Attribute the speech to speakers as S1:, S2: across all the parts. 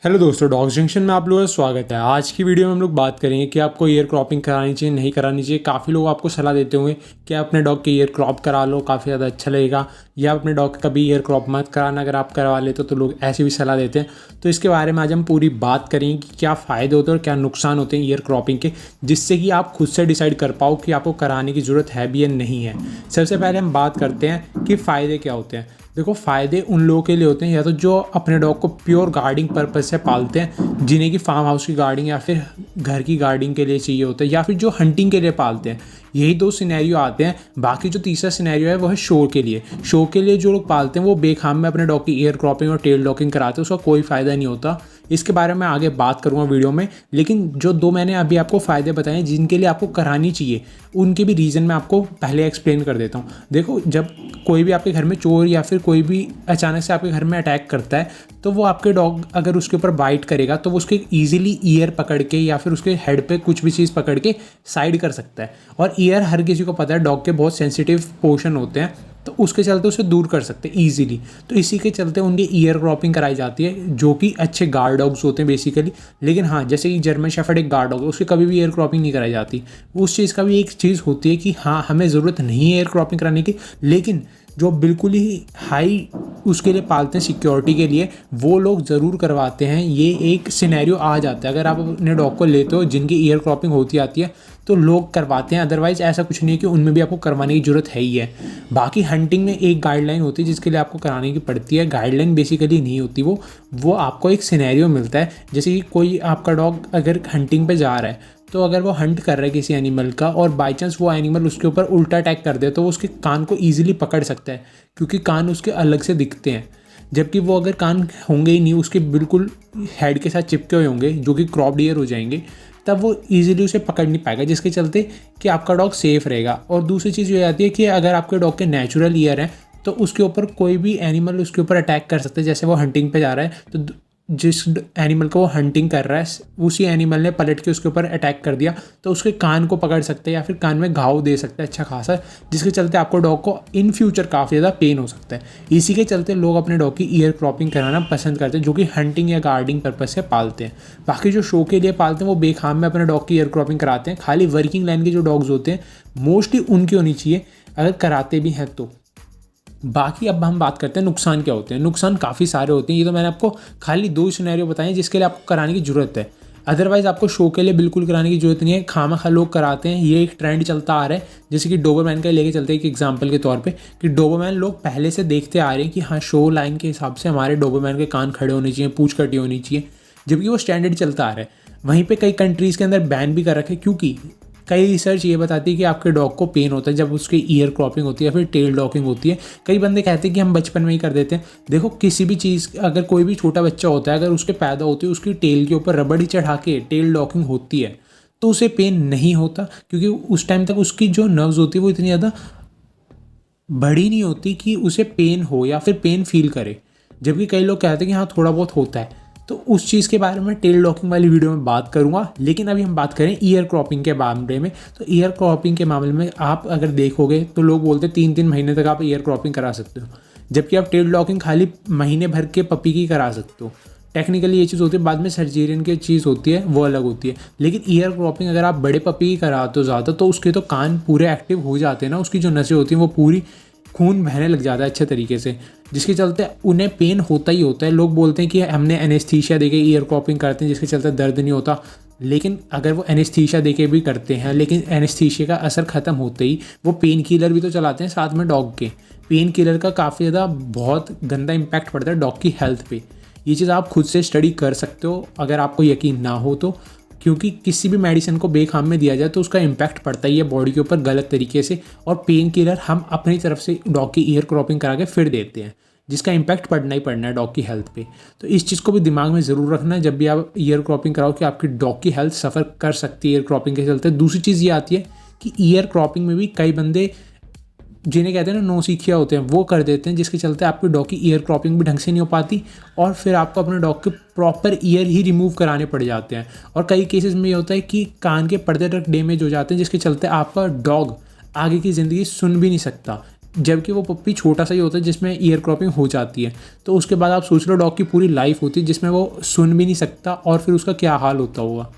S1: Hello दोस्तों, dogs junction में आप लोगों का स्वागत है। आज की वीडियो में हम लोग बात करेंगे कि आपको ईयर क्रॉपिंग करानी चाहिए नहीं करानी चाहिए। काफ़ी लोग आपको सलाह देते होंगे कि आप अपने डॉग के ईयर क्रॉप करा लो, काफ़ी ज़्यादा अच्छा लगेगा, या अपने डॉग का कभी ईयर क्रॉप मत कराना, अगर आप करवा लेते तो लोग ऐसी भी सलाह देते हैं। तो इसके बारे में आज हम पूरी बात करेंगे कि क्या फ़ायदे होते हैं और क्या नुकसान होते हैं ईयर क्रॉपिंग के, जिससे कि आप खुद से डिसाइड कर पाओ कि आपको कराने की ज़रूरत है भी या नहीं है। सबसे पहले हम बात करते हैं कि फ़ायदे क्या होते हैं। देखो, फ़ायदे उन लोगों के लिए होते हैं या तो जो अपने डॉग को प्योर गार्डिंग पर्पज़ से पालते हैं, जिन्हें कि फार्म हाउस की गार्डिंग या फिर घर की गार्डिंग के लिए चाहिए होता है, या फिर जो हंटिंग के लिए पालते हैं। यही दो सिनेरियो आते हैं। बाकी जो तीसरा सिनेरियो है वो है शो के लिए। शो के लिए जो लोग पालते हैं वो बेखाम में अपने डॉग की ईयर क्रॉपिंग और टेल डॉकिंग कराते हैं, उसका कोई फ़ायदा नहीं होता। इसके बारे में आगे बात करूँगा वीडियो में, लेकिन जो दो मैंने अभी आपको फ़ायदे बताए जिनके लिए आपको करानी चाहिए, उनके भी रीज़न मैं आपको पहले एक्सप्लेन कर देता हूँ। देखो, जब कोई भी आपके घर में चोर या फिर कोई भी अचानक से आपके घर में अटैक करता है, तो वो आपके डॉग अगर उसके ऊपर बाइट करेगा तो वो उसके ईजिली ईयर पकड़ के या फिर उसके हेड पे कुछ भी चीज़ पकड़ के साइड कर सकता है। और ईयर हर किसी को पता है डॉग के बहुत सेंसिटिव पोर्शन होते हैं, तो उसके चलते उसे दूर कर सकते हैं ईजिली। तो इसी के चलते उनकी ईयर क्रॉपिंग कराई जाती है, जो कि अच्छे गार्ड डॉग्स होते हैं बेसिकली। लेकिन हाँ, जैसे कि जर्मन शेफर्ड एक गार्ड डॉग है, उसकी कभी भी ईयर क्रॉपिंग नहीं कराई जाती। उस चीज़ का भी एक चीज़ होती है कि हाँ, हमें ज़रूरत नहीं है ईयर क्रॉपिंग कराने की, लेकिन जो बिल्कुल ही हाई उसके लिए पालते हैं सिक्योरिटी के लिए, वो लोग ज़रूर करवाते हैं। ये एक सिनेरियो आ जाता है, अगर आप अपने डॉग को लेते हो जिनकी ईयर क्रॉपिंग होती आती है तो लोग करवाते हैं। अदरवाइज़ ऐसा कुछ नहीं है कि उनमें भी आपको करवाने की ज़रूरत है ही है। बाकी हंटिंग में एक गाइडलाइन होती है जिसके लिए आपको कराने की पड़ती है। गाइडलाइन बेसिकली नहीं होती, वो आपको एक सिनेरियो मिलता है। जैसे कि कोई आपका डॉग अगर हंटिंग पे जा रहा है, तो अगर वो हंट कर रहा है किसी एनिमल का और बाई चांस वो एनिमल उसके ऊपर उल्टा अटैक कर दे, तो वो उसके कान को ईजिली पकड़ सकता है, क्योंकि कान उसके अलग से दिखते हैं। जबकि वो अगर कान होंगे ही नहीं, उसके बिल्कुल हेड के साथ चिपके हुए होंगे, जो कि क्रॉप्ड ईयर हो जाएंगे, तब वो ईजिली उसे पकड़ नहीं पाएगा, जिसके चलते कि आपका डॉग सेफ़ रहेगा। और दूसरी चीज़ ये आती है कि अगर आपके डॉग के नेचुरल ईयर हैं, तो उसके ऊपर कोई भी एनिमल उसके ऊपर अटैक कर सकता है। जैसे वो हंटिंग पे जा रहा है, तो जिस एनिमल को वो हंटिंग कर रहा है, उसी एनिमल ने पलट के उसके ऊपर अटैक कर दिया, तो उसके कान को पकड़ सकते हैं या फिर कान में घाव दे सकता है अच्छा खासा, जिसके चलते आपको डॉग को इन फ्यूचर काफ़ी ज़्यादा पेन हो सकता है। इसी के चलते लोग अपने डॉग की ईयर क्रॉपिंग कराना पसंद करते हैं, जो कि हंटिंग या गार्डिंग पर्पज़ से पालते हैं। बाकी जो शो के लिए पालते हैं वो बेखाम में अपने डॉग की ईयर क्रॉपिंग कराते हैं। खाली वर्किंग लाइन के जो डॉग्स होते हैं मोस्टली उनकी होनी चाहिए, अगर कराते भी हैं तो। बाकी अब हम बात करते हैं नुकसान क्या होते हैं। नुकसान काफ़ी सारे होते हैं। ये तो मैंने आपको खाली दो सिनेरियो बताए जिसके लिए आपको कराने की ज़रूरत है। अदरवाइज़ आपको शो के लिए बिल्कुल कराने की ज़रूरत नहीं है। खामखा लोग कराते हैं, ये एक ट्रेंड चलता आ रहा है। जैसे कि डोबरमैन का लेके चलते हैं एक एग्जांपल के तौर पे, कि डोबरमैन लोग पहले से देखते आ रहे हैं कि हाँ, शो लाइन के हिसाब से हमारे डोबरमैन के कान खड़े होने चाहिए, पूँछ कटी होनी चाहिए, जबकि वो स्टैंडर्ड चलता आ रहा है। वहीं पे कई कंट्रीज़ के अंदर बैन भी कर रखे, क्योंकि कई रिसर्च ये बताती है कि आपके डॉग को पेन होता है जब उसकी ईयर क्रॉपिंग होती है या फिर टेल डॉकिंग होती है। कई बंदे कहते हैं कि हम बचपन में ही कर देते हैं। देखो, किसी भी चीज़, अगर कोई भी छोटा बच्चा होता है, अगर उसके पैदा होते है उसकी टेल के ऊपर रबड़ ही चढ़ा के टेल डॉकिंग होती है, तो उसे पेन नहीं होता, क्योंकि उस टाइम तक उसकी जो नर्व्स होती है वो इतनी ज़्यादा बड़ी नहीं होती कि उसे पेन हो या फिर पेन फील करे। जबकि कई लोग कहते हैं कि हाँ, थोड़ा बहुत होता है। तो उस चीज़ के बारे में टेल डॉकिंग वाली वीडियो में बात करूँगा, लेकिन अभी हम बात करें ईयर क्रॉपिंग के मामले में। तो ईयर क्रॉपिंग के मामले में आप अगर देखोगे तो लोग बोलते हैं 3-3 महीने तक आप ईयर क्रॉपिंग करा सकते हो, जबकि आप टेल डॉकिंग खाली महीने भर के पपी की करा सकते हो। टेक्निकली ये चीज़ होती है, बाद में सर्जेरियन की चीज़ होती है, वो अलग होती है। लेकिन ईयर क्रॉपिंग अगर आप बड़े पपी की कराते हो ज़्यादा, तो उसके तो कान पूरे एक्टिव हो जाते हैं ना, उसकी जो नसें होती हैं वो पूरी खून बहने लग जाता है अच्छे तरीके से, जिसके चलते उन्हें पेन होता ही होता है। लोग बोलते हैं कि हमने एनेस्थीसिया देके ईयर क्रॉपिंग करते हैं जिसके चलते दर्द नहीं होता, लेकिन अगर वो एनेस्थीसिया देके भी करते हैं, लेकिन एनेस्थीसिया का असर ख़त्म होते ही वो पेन किलर भी तो चलाते हैं साथ में डॉग के। पेन किलर का काफ़ी ज़्यादा बहुत गंदा इम्पैक्ट पड़ता है डॉग की हेल्थ पे। ये चीज़ आप खुद से स्टडी कर सकते हो अगर आपको यकीन ना हो तो, क्योंकि किसी भी मेडिसिन को बेखाम में दिया जाए तो उसका इम्पैक्ट पड़ता ही है बॉडी के ऊपर गलत तरीके से। और पेन किलर हम अपनी तरफ से डॉग की ईयर क्रॉपिंग करा के फिर देते हैं, जिसका इम्पैक्ट पड़ना ही पड़ना है डॉग की हेल्थ पे। तो इस चीज़ को भी दिमाग में ज़रूर रखना है जब भी आप ईयर क्रॉपिंग कराओ, कि आपकी डॉग की हेल्थ सफ़र कर सकती है ईयर क्रॉपिंग के चलते। दूसरी चीज़ ये आती है कि ईयर क्रॉपिंग में भी कई बंदे, जिन्हें कहते हैं ना नौसिखिया होते हैं, वो कर देते हैं, जिसके चलते आपकी डॉग की ईयर क्रॉपिंग भी ढंग से नहीं हो पाती, और फिर आपको अपने डॉग के प्रॉपर ईयर ही रिमूव कराने पड़ जाते हैं। और कई केसेस में ये होता है कि कान के पर्दे तक डैमेज हो जाते हैं, जिसके चलते आपका डॉग आगे की ज़िंदगी सुन भी नहीं सकता। जबकि वो पप्पी छोटा सा ही होता है जिसमें ईयर क्रॉपिंग हो जाती है। तो उसके बाद आप सोच लो डॉग की पूरी लाइफ होती है जिसमें वो सुन भी नहीं सकता और फिर उसका क्या हाल होता होगा।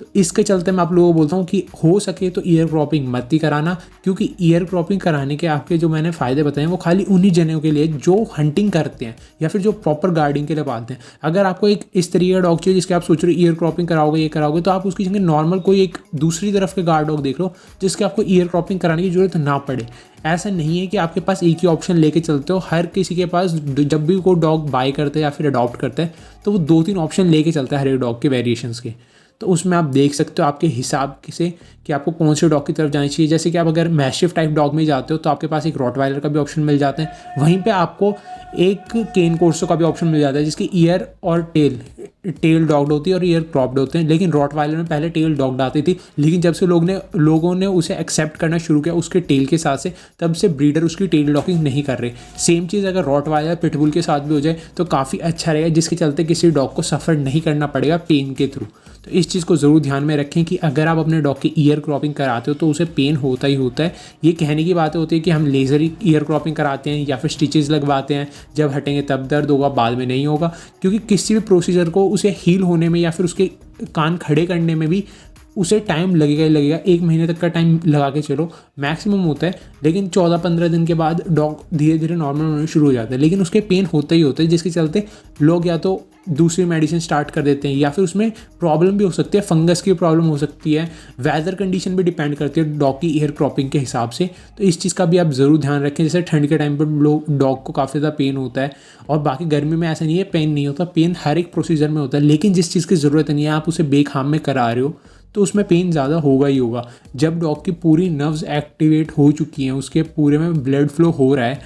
S1: तो इसके चलते मैं आप लोगों को बोलता हूँ कि हो सके तो ईयर क्रॉपिंग मत ही कराना, क्योंकि ईयर क्रॉपिंग कराने के आपके जो मैंने फ़ायदे बताए वो खाली उन्हीं जनों के लिए जो हंटिंग करते हैं या फिर जो प्रॉपर गार्डिंग के लिए पालते हैं। अगर आपको एक इस तरीके का डॉग चाहिए जिसके आप सोच रहे हो ईयर क्रॉपिंग कराओगे ये कराओगे, तो आप उसकी जगह नॉर्मल कोई एक दूसरी तरफ के गार्ड डॉग देख लो जिसके आपको ईयर क्रॉपिंग कराने की जरूरत ना पड़े। ऐसा नहीं है कि आपके पास एक ही ऑप्शन लेके चलते हो। हर किसी के पास जब भी कोई डॉग बाय करते हैं या फिर अडॉप्ट करते हैं तो वो 2-3 ऑप्शन लेके चलता है हर एक डॉग के वेरिएशंस के। तो उसमें आप देख सकते हो आपके हिसाब से कि आपको कौन से डॉग की तरफ जानी चाहिए। जैसे कि आप अगर मैस्टिफ टाइप डॉग में जाते हो तो आपके पास एक रॉटवाइलर का भी ऑप्शन मिल जाता है, वहीं पे आपको एक केन कोर्सो का भी ऑप्शन मिल जाता है जिसकी ईयर और टेल डॉग्ड होती है और ईयर क्रॉप्ड होते हैं। लेकिन रॉटवाइलर में पहले टेल डॉग्ड आती थी, लेकिन जब से लोगों ने उसे एक्सेप्ट करना शुरू किया उसके टेल के साथ से, तब से ब्रीडर उसकी टेल डॉकिंग नहीं कर रहे। सेम चीज़ अगर रॉटवाइलर पिटबुल के साथ भी हो जाए तो काफ़ी अच्छा रहेगा, जिसके चलते किसी डॉग को सफ़र नहीं करना पड़ेगा पेन के थ्रू। तो इस चीज़ को ज़रूर ध्यान में रखें कि अगर आप अपने डॉग की ईयर क्रॉपिंग कराते हो तो उसे पेन होता ही होता है। ये कहने की बातें होती है कि हम लेज़र ईयर क्रॉपिंग कराते हैं या फिर स्टिचेस लगवाते हैं, जब हटेंगे तब दर्द होगा, बाद में नहीं होगा, क्योंकि किसी भी प्रोसीजर को उसे हील होने में या फिर उसके कान खड़े करने में भी उसे टाइम लगेगा ही लगेगा। 1 महीने तक का टाइम लगा के चलो मैक्सिमम होता है, लेकिन 14-15 दिन के बाद डॉग धीरे धीरे नॉर्मल होने शुरू हो जाता है। लेकिन उसके पेन होता ही होता है, जिसके चलते लोग या तो दूसरी मेडिसिन स्टार्ट कर देते हैं या फिर उसमें प्रॉब्लम भी हो सकती है, फंगस की प्रॉब्लम हो सकती है, वेदर कंडीशन भी डिपेंड करती है डॉग की ईयर क्रॉपिंग के हिसाब से। तो इस चीज़ का भी आप ज़रूर ध्यान रखें। जैसे ठंड के टाइम पर लोग डॉग को काफ़ी ज़्यादा पेन होता है और बाकी गर्मी में ऐसा नहीं है पेन नहीं होता, पेन हर एक प्रोसीजर में होता है। लेकिन जिस चीज़ की ज़रूरत नहीं है आप उसे बेखाम में करा रहे हो तो उसमें पेन ज़्यादा होगा ही होगा। जब डॉग की पूरी नर्व्स एक्टिवेट हो चुकी हैं, उसके पूरे में ब्लड फ्लो हो रहा है,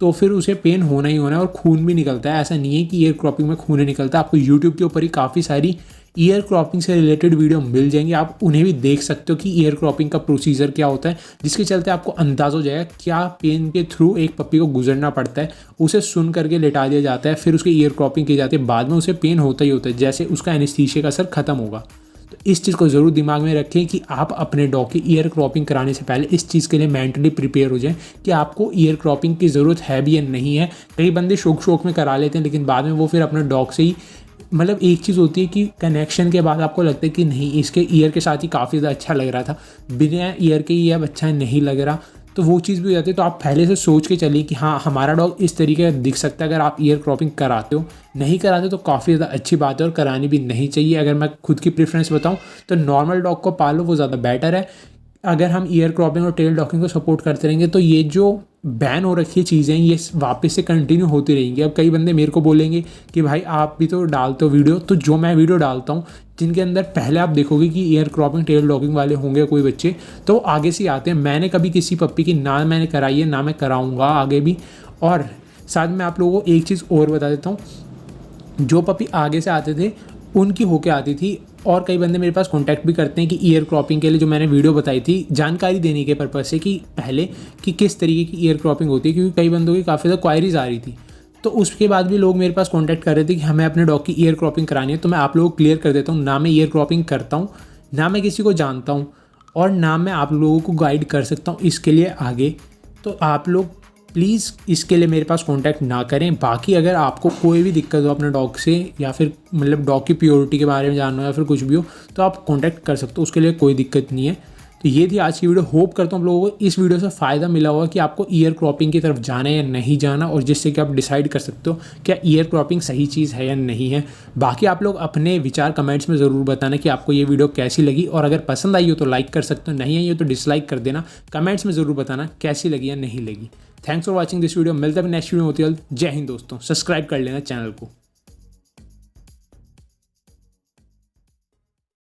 S1: तो फिर उसे पेन होना ही होना है और खून भी निकलता है। ऐसा नहीं है कि ईयर क्रॉपिंग में खून नहीं निकलता। आपको यूट्यूब के ऊपर ही काफ़ी सारी ईयर क्रॉपिंग से रिलेटेड वीडियो मिल जाएंगे, आप उन्हें भी देख सकते हो कि ईयर क्रॉपिंग का प्रोसीजर क्या होता है, जिसके चलते आपको अंदाज़ा हो जाएगा क्या पेन के थ्रू एक पप्पी को गुजरना पड़ता है। उसे सुन करके लेटा दिया जाता है, फिर उसकी ईयर क्रॉपिंग की जाती है, बाद में उसे पेन होता ही होता है जैसे उसका एनेस्थीसिया का असर खत्म होगा। तो इस चीज़ को ज़रूर दिमाग में रखें कि आप अपने डॉग की ईयर क्रॉपिंग कराने से पहले इस चीज़ के लिए मेंटली प्रिपेयर हो जाएं कि आपको ईयर क्रॉपिंग की ज़रूरत है भी या नहीं है। कई बंदे शौक में करा लेते हैं, लेकिन बाद में वो फिर अपने डॉग से ही मतलब एक चीज़ होती है कि कनेक्शन के बाद आपको लगता है कि नहीं इसके ईयर के साथ ही काफ़ी ज़्यादा अच्छा लग रहा था, बिना ईयर के ये अब अच्छा नहीं लग रहा, तो वो चीज़ भी हो जाती है। तो आप पहले से सोच के चलिए कि हाँ हमारा डॉग इस तरीके का दिख सकता है अगर आप ईयर क्रॉपिंग कराते हो। नहीं कराते तो काफ़ी ज़्यादा अच्छी बात है और करानी भी नहीं चाहिए। अगर मैं खुद की प्रेफरेंस बताऊँ तो नॉर्मल डॉग को पालो, वो ज़्यादा बेटर है। अगर हम ईयर क्रॉपिंग और टेल डॉकिंग को सपोर्ट करते रहेंगे तो ये जो बैन हो रखी चीज़ें ये वापस से कंटिन्यू होती रहेंगी। अब कई बंदे मेरे को बोलेंगे कि भाई आप भी तो डालते हो वीडियो, तो जो मैं वीडियो डालता हूँ जिनके अंदर पहले आप देखोगे कि ईयर क्रॉपिंग टेल डॉकिंग वाले होंगे कोई बच्चे, तो आगे से आते हैं। मैंने कभी किसी पप्पी की ना मैंने कराई है ना मैं कराऊँगा आगे भी। और साथ में आप लोगों को एक चीज़ और बता देता हूँ, जो पप्पी आगे से आते थे उनकी होके आती थी, और कई बंदे मेरे पास कांटेक्ट भी करते हैं कि ईयर क्रॉपिंग के लिए जो मैंने वीडियो बताई थी जानकारी देने के पर्पज़ से कि पहले कि किस तरीके की ईयर क्रॉपिंग होती है, क्योंकि कई बंदों की काफ़ी ज़्यादा क्वायरीज आ रही थी। तो उसके बाद भी लोग मेरे पास कांटेक्ट कर रहे थे कि हमें अपने डॉग की ईयर क्रॉपिंग करानी है। तो मैं आप लोगों को क्लियर कर देता हूँ, ना मैं ईयर क्रॉपिंग करता हूँ, ना मैं किसी को जानता हूँ, और ना मैं आप लोगों को गाइड कर सकता हूँ इसके लिए आगे। तो आप लोग प्लीज़ इसके लिए मेरे पास कांटेक्ट ना करें। बाकी अगर आपको कोई भी दिक्कत हो अपने डॉग से या फिर मतलब डॉग की प्योरिटी के बारे में जानना हो या फिर कुछ भी हो तो आप कांटेक्ट कर सकते हो, उसके लिए कोई दिक्कत नहीं है। तो ये थी आज की वीडियो। होप करता हूँ आप लोगों को इस वीडियो से फ़ायदा मिला होगा कि आपको ईयर क्रॉपिंग की तरफ जाना है या नहीं जाना, और जिससे कि आप डिसाइड कर सकते हो क्या ईयर क्रॉपिंग सही चीज़ है या नहीं है। बाकी आप लोग अपने विचार कमेंट्स में ज़रूर बताना कि आपको ये वीडियो कैसी लगी, और अगर पसंद आई हो तो लाइक कर सकते हो, नहीं आई हो तो डिसलाइक कर देना। कमेंट्स में ज़रूर बताना कैसी लगी या नहीं लगी। Thanks for watching this video. मिलता है नेक्स्ट वीडियो होती है। जय हिंद दोस्तों, सब्सक्राइब कर लेना चैनल को।